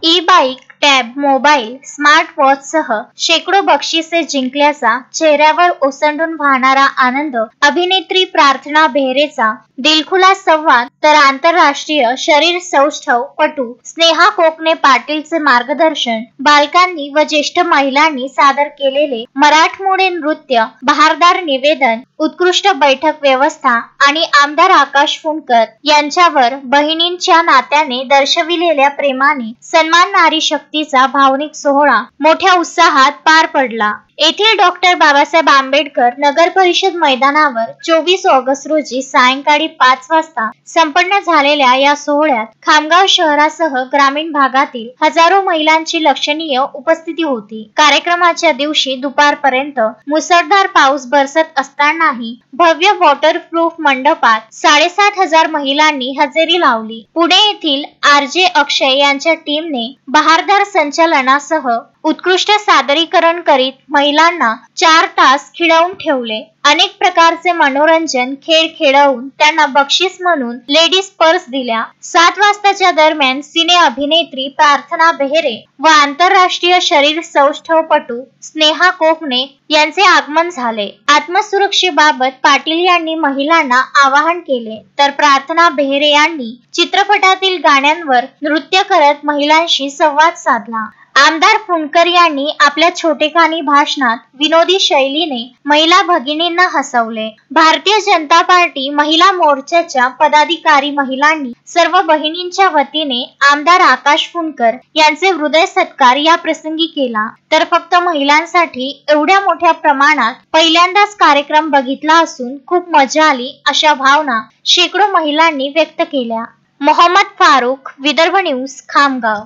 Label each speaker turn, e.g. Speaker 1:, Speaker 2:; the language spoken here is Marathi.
Speaker 1: E bike, tab, mobile, smart वॉचसह शेकडो बक्षिसे जिंकल्याचा चेहऱ्यावर ओसंडून वाहणारा आनंद, अभिनेत्री प्रार्थना बेहरेचा दिलखुलास संवाद, तर आंतरराष्ट्रीय शरीर सौष्ठव पटू स्नेहा कोकणे पाटीलचे मार्गदर्शन, बालकांनी व ज्येष्ठ महिलांनी सादर केलेले मराठमोळे नृत्य, बहारदार निवेदन, उत्कृष्ट बैठक व्यवस्था आणि आमदार आकाश फुंडकर यांच्यावर बहिणींच्या नात्याने दर्शविलेल्या प्रेमाने सन्मान नारी शक्तीचा भावनिक सोहळा मोठ्या उत्साहात पार पडला. येथील डॉक्टर बाबासाहेब आंबेडकर नगर परिषद मैदानावर 24 ऑगस्ट रोजी सायंकाळी 5 वाजता संपन्न झालेल्या या सोहळ्यात खामगाव शहरासह ग्रामीण भागातील हजारो महिलांची लक्षणीय उपस्थिती होती. कार्यक्रमाच्या दिवशी दुपारपर्यंत मुसळधार पाऊस बरसत असतानाही भव्य वॉटरप्रूफ मंडपात 7,500 महिलांनी हजेरी लावली. पुणे येथील RJ अक्षय यांच्या टीमने बहारदार संचलनासह उत्कृष्ट सादरीकरण करीत महिलांना 4 तास खिळवून ठेवले. अनेक प्रकारचे मनोरंजन खेळ खेळवून त्यांना बक्षीस म्हणून लेडीज पर्स दिल्या. 7 वाजताच्या दरम्यान सिने अभिनेत्री प्रार्थना बेहरे व आंतरराष्ट्रीय शरीर सौष्ठवपटू स्नेहा कोकणे यांचे आगमन झाले. आत्मसुरक्षेबाबत पाटील यांनी महिलांना आवाहन केले, तर प्रार्थना बेहरे यांनी चित्रपटातील गाण्यांवर नृत्य करत महिलांशी संवाद साधला. आमदार फुंडकर यांनी आपल्या छोटेखानी भाषणात विनोदी शैलीने महिला भगिनींना हसवले. भारतीय जनता पार्टी महिला मोर्चाच्या पदाधिकारी महिलांनी सर्व बहिणींच्या वतीने आमदार आकाश फुंडकर यांचे हृदय सत्कार या प्रसंगी केला. तर फक्त महिलांसाठी एवढ्या मोठ्या प्रमाणात पहिल्यांदाच कार्यक्रम बघितला असून खूप मजा आली अशा भावना शेकडो महिलांनी व्यक्त केल्या. मोहम्मद फारूक, विदर्भ न्यूज, खामगाव.